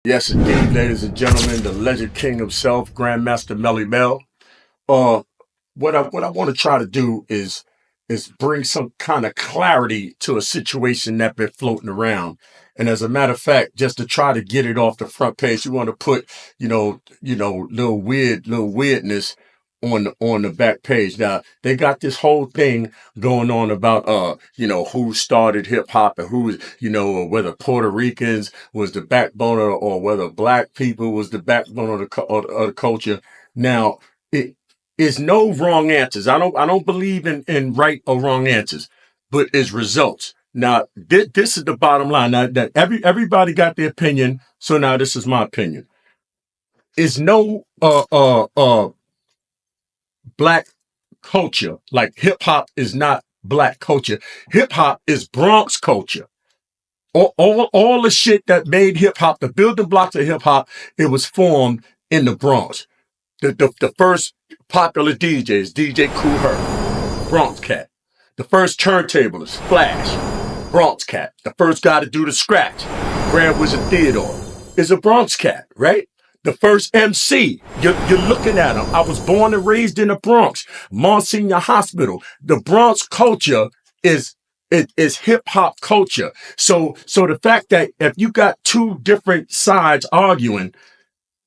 Yes, indeed, ladies and gentlemen, the legend king himself, Grandmaster Mele Mel. Uh, what I want to try to do is bring some kind of clarity to a situation that been floating around. And as a matter of fact, just to try to get it off the front page, you want to put, little weirdness on the back page. Now they got this whole thing going on about who started hip hop and or whether Puerto Ricans was the backbone or whether black people was the backbone of the culture. Now it is no wrong answers. I don't believe in right or wrong answers, but it's results. Now this is the bottom line. Now that everybody got their opinion, so now this is my opinion. Is no black culture. Like hip hop is not black culture. Hip hop is Bronx culture. All the shit that made hip hop, the building blocks of hip hop, it was formed in the Bronx. The first popular DJs, DJ Kool Herc, Bronx cat. The first turntablist, Flash, Bronx cat. The first guy to do the scratch, Grand Wizard Theodore, is a Bronx cat, right? The first MC, you're looking at him. I was born and raised in the Bronx, Monsignor Hospital. The Bronx culture is hip hop culture. So the fact that if you got two different sides arguing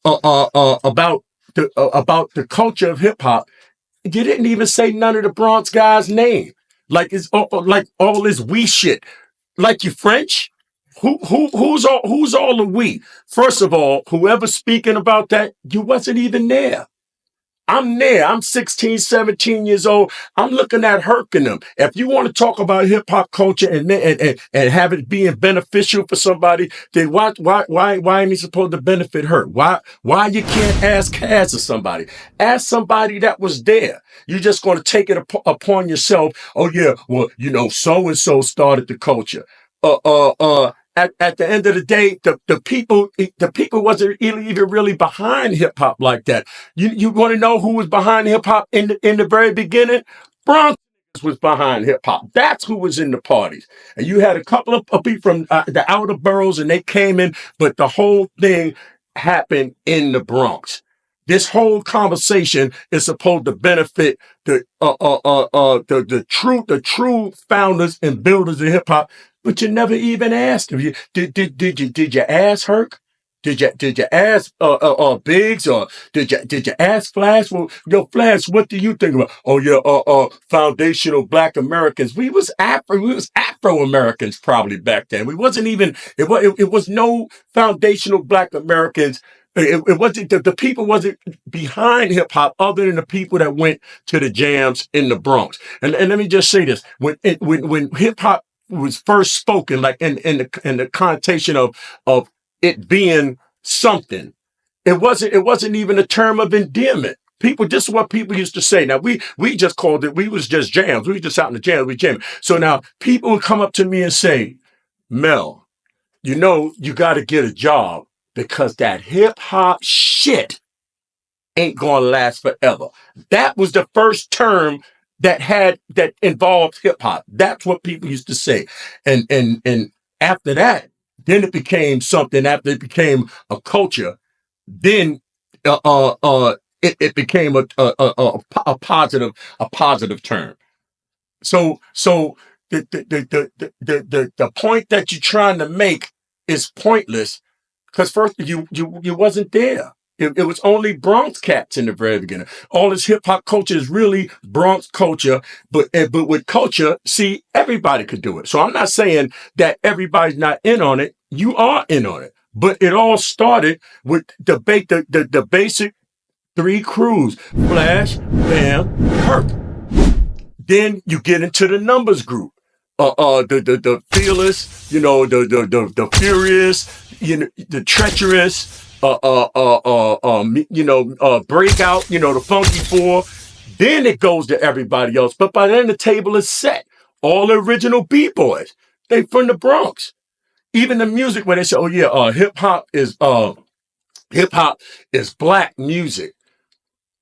about the culture of hip hop, you didn't even say none of the Bronx guys' name. Like it's like all this we shit. Like you French. Who's all the we? First of all, whoever's speaking about that, you wasn't even there. I'm there. I'm 16, 17 years old. I'm looking at Herc and them. If you want to talk about hip hop culture and have it being beneficial for somebody, then why ain't he supposed to benefit Herc? Why you can't ask Cass or somebody? Ask somebody that was there. You're just going to take it upon yourself. Oh yeah, well so and so started the culture. At the end of the day, the people wasn't even really behind hip hop like that. You want to know who was behind hip hop in the very beginning? Bronx was behind hip hop. That's who was in the parties. And you had a couple of people from the outer boroughs, and they came in, but the whole thing happened in the Bronx. This whole conversation is supposed to benefit the true founders and builders of hip hop, but you never even asked them. Did you ask Herc? Did you ask Biggs, or did you ask Flash? Well, Flash, what do you think about? Oh yeah, foundational Black Americans. We was Afro Americans probably back then. We wasn't even it was no foundational Black Americans. It wasn't the people wasn't behind hip hop other than the people that went to the jams in the Bronx. And let me just say this: when hip hop was first spoken, like in the connotation of it being something, it wasn't even a term of endearment. People, this is what people used to say. Now we just called it. We was just jams. We was just out in the jams. We jam. So now people would come up to me and say, Mel, you got to get a job because that hip hop shit ain't gonna last forever. That was the first term that involved hip hop. That's what people used to say. And after that, then it became something. After it became a culture, then it became a positive term. So the point that you're trying to make is pointless because first you wasn't there. It was only Bronx cats in the very beginning. All this hip hop culture is really Bronx culture, but with culture, see, everybody could do it. So I'm not saying that everybody's not in on it. You are in on it, but it all started with the basic three crews: Flash, Bam, Herc. Then you get into the numbers group. The fearless, the furious, the treacherous, breakout, the funky four. Then it goes to everybody else. But by then the table is set. All the original B-boys, they from the Bronx. Even the music where they say, oh yeah, hip hop is black music.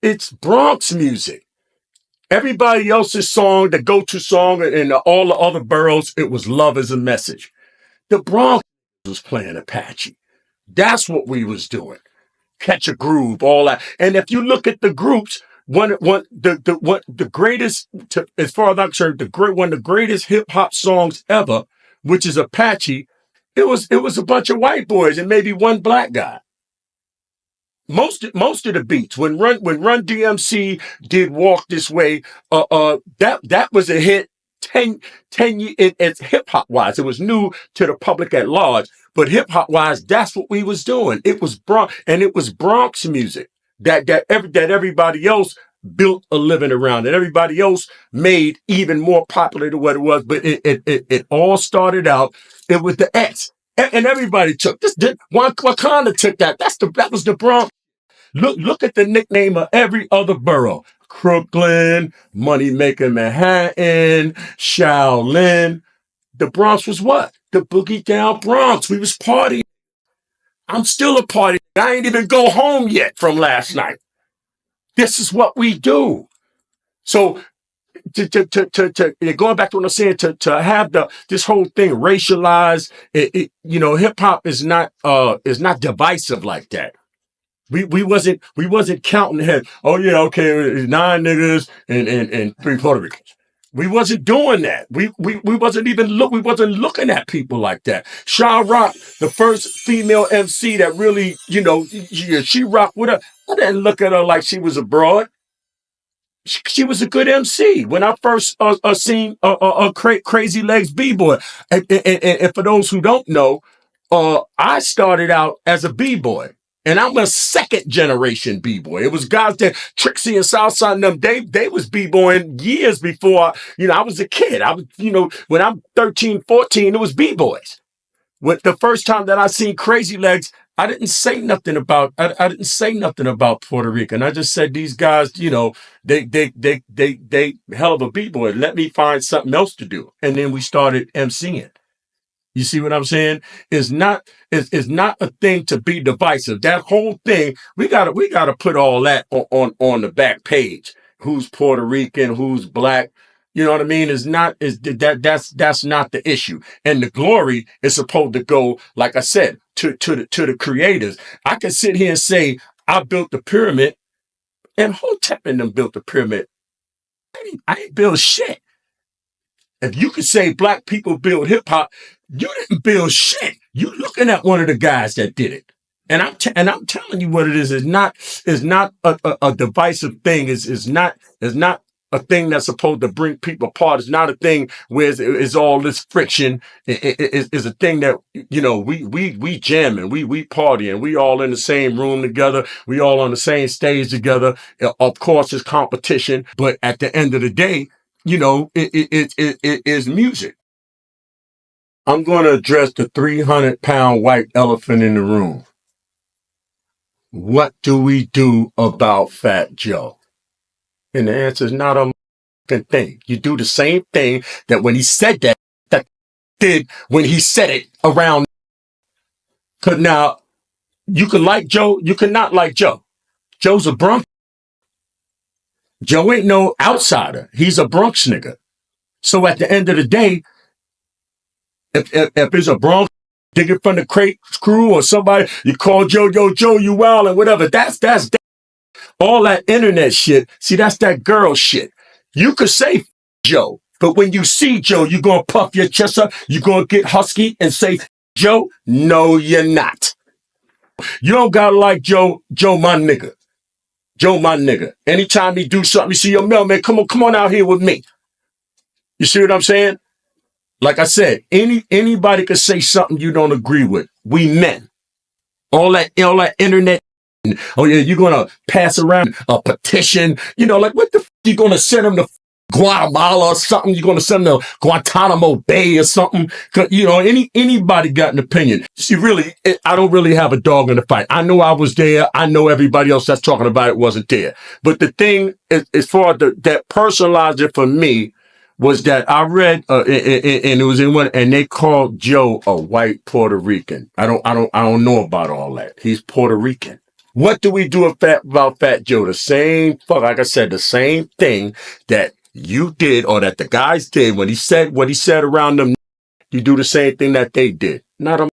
It's Bronx music. Everybody else's song, the go-to song in all the other boroughs, it was Love is a Message. The Bronx was playing Apache. That's what we was doing. Catch a Groove, all that. And if you look at the groups, the greatest, as far as I'm concerned, one of the greatest hip hop songs ever, which is Apache. It was a bunch of white boys and maybe one black guy. Most of the beats when Run DMC did Walk This Way, that was a hit 10 years. It's hip hop wise, it was new to the public at large, but hip hop wise, that's what we was doing. It was Bronx music that everybody else built a living around, and everybody else made even more popular than what it was. But it all started out. It was the X. And everybody took this. Wakanda took that. That was the Bronx. Look at the nickname of every other borough. Crooklyn, Moneymaker Manhattan, Shaolin. The Bronx was what? The Boogie Down Bronx. We was partying. I'm still a party. I ain't even go home yet from last night. This is what we do. So going back to what I'm saying, to have this whole thing racialized, hip hop is not divisive like that. We wasn't counting head. Oh yeah, okay, 9 niggas and 3 Puerto Ricans. We wasn't doing that. We wasn't looking at people like that. Sha Rock, the first female MC that really, she rocked with her. I didn't look at her like she was a broad. She was a good MC. When I first seen Crazy Legs B-Boy, and for those who don't know, I started out as a B-Boy. And I'm a second generation B-boy. It was guys that Trixie and Southside and them, they was B-boying years before, I was a kid. I was, when I'm 13, 14, it was B-boys. When the first time that I seen Crazy Legs, I didn't say nothing about Puerto Rican. I just said these guys, they hell of a B-boy. Let me find something else to do. And then we started MCing. You see what I'm saying? It's not a thing to be divisive. That whole thing, we gotta put all that on the back page. Who's Puerto Rican? Who's black? You know what I mean? That's not the issue. And the glory is supposed to go, like I said, to the creators. I can sit here and say I built the pyramid, and Hotep and them built the pyramid. I ain't built shit. If you could say black people build hip hop, you didn't build shit. You looking at one of the guys that did it. And I'm telling you what it is. It's not a divisive thing. It's not a thing that's supposed to bring people apart. It's not a thing where it's all this friction. It's a thing that, we jamming, we partying, we all in the same room together. We all on the same stage together. Of course, it's competition, but at the end of the day, it is music. I'm going to address the 300-pound white elephant in the room. What do we do about Fat Joe? And the answer is not a thing. You do the same thing that when he said that did when he said it around. Cause now you can like Joe, you can not like Joe. Joe's a Bronx. Joe ain't no outsider. He's a Bronx nigga. So at the end of the day, if it's a Bronx digging from the crate crew or somebody, you call Joe, yo, Joe, you wild and whatever. That's all that internet shit. See, that's that girl shit. You could say Joe, but when you see Joe, you gonna puff your chest up. You gonna get husky and say Joe. No, you're not. You don't gotta like Joe. Joe, my nigga. Joe, my nigga. Anytime he do something, you see your Mel, man, come on out here with me. You see what I'm saying? Like I said, anybody could say something you don't agree with. We men. All that internet. Oh yeah, you're gonna pass around a petition. Like what the f you gonna send them to Guatemala or something? You're gonna send them to Guantanamo Bay or something? Anybody got an opinion. See, really, I don't really have a dog in the fight. I know I was there. I know everybody else that's talking about it wasn't there. But the thing, as far as that personalized it for me, was that I read and it was in one, and they called Joe a white Puerto Rican. I don't know about all that. He's Puerto Rican. What do we do about Fat Joe? The same, like I said, the same thing that you did or that the guys did when he said what he said around them. You do the same thing that they did. Not a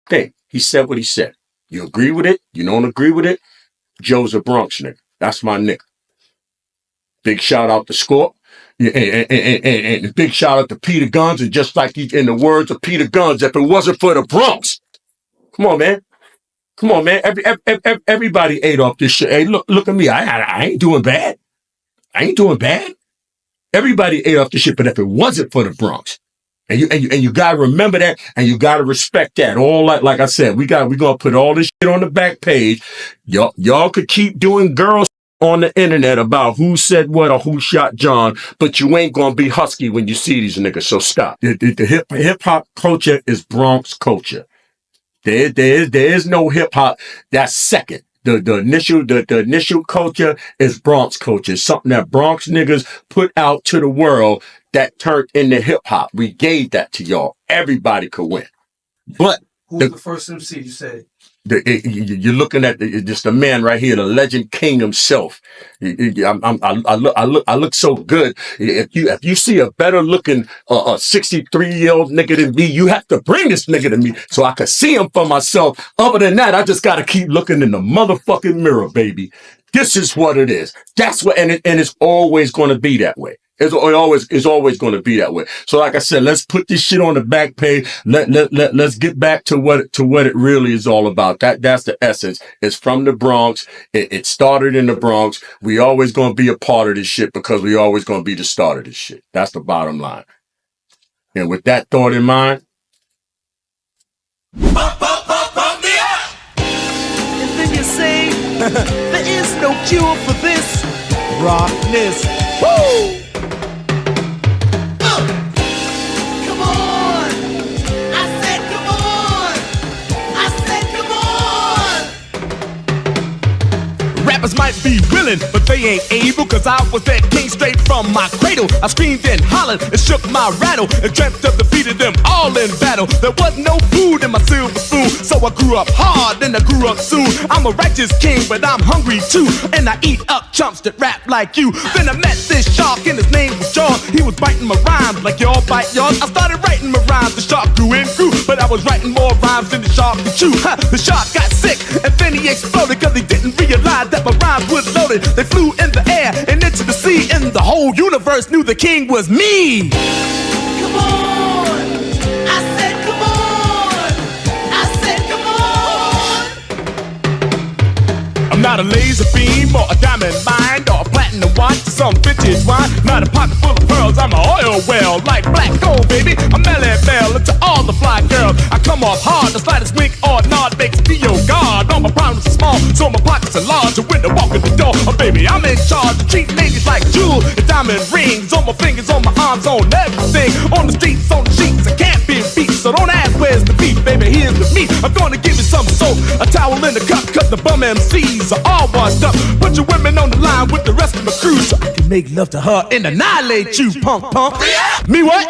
thing. He said what he said. You agree with it? You don't agree with it? Joe's a Bronx nigga. That's my nigga. Big shout out to Scorp. And big shout out to Peter Guns. And just like in the words of Peter Guns, if it wasn't for the Bronx, come on, man. Come on, man. Everybody ate off this shit. Hey, look at me. I ain't doing bad. I ain't doing bad. Everybody ate off the shit, but if it wasn't for the Bronx, and you gotta remember that, and you gotta respect that. All like I said, we gonna put all this shit on the back page. Y'all could keep doing girls on the internet about who said what or who shot John, but you ain't gonna be husky when you see these niggas. So stop. The hip hop culture is Bronx culture. There is no hip hop. That's second. The initial culture is Bronx culture. It's something that Bronx niggas put out to the world that turned into hip hop. We gave that to y'all. Everybody could win. But who's the first MC you said? You're looking at just the man right here, the legend king himself. I look so good. If you see a better looking 63-year-old nigga than me, you have to bring this nigga to me so I can see him for myself. Other than that, I just gotta keep looking in the motherfucking mirror, baby. This is what it is. That's what, and it's always going to be that way. It's always going to be that way. So like I said, let's put this shit on the back page. Let's get back to what it really is all about. That's the essence. It's from the Bronx. It started in the Bronx. We always going to be a part of this shit because we always going to be the start of this shit. That's the bottom line. And with that thought in mind. And then you say, there is no cure for this rockness. Woo! Rappers might be willing, but they ain't able, cause I was that king straight from my cradle. I screamed and hollered and shook my rattle and dreamt of defeating them all in battle. There wasn't no food in my silver spoon, so I grew up hard and I grew up soon. I'm a righteous king, but I'm hungry too, and I eat up chumps that rap like you. Then I met this shark and his name was John. He was biting my rhymes like y'all bite yours. I started writing my rhymes, the shark grew and grew, but I was writing more rhymes than the shark could chew. The shark got sick and then he exploded, cause he didn't realize that my rhymes was loaded. They flew in the air and into the sea, and the whole universe knew the king was me. Come on, I said come on, I said come on. I'm not a laser beam or a diamond mine or a platinum watch or some vintage wine. Not a pocket full of pearls, I'm an oil well like black gold, baby. I'm Mele Mel into all the fly girls. I come off hard, the slightest wink or nod makes me your god. All my problems are small, so my pockets are large. And when I walk in the door, oh baby, I'm in charge. To treat ladies like jewels and diamond rings on my fingers, on my arms, on everything. On the streets, on the sheets, I can't be beat. So don't ask where's the beef, baby, here's the meat. I'm gonna give you some soap, a towel in the cup, cause the bum MCs are all washed up. Put your women on the line with the rest of my crew, so I can make love to her and annihilate you, punk. Me what?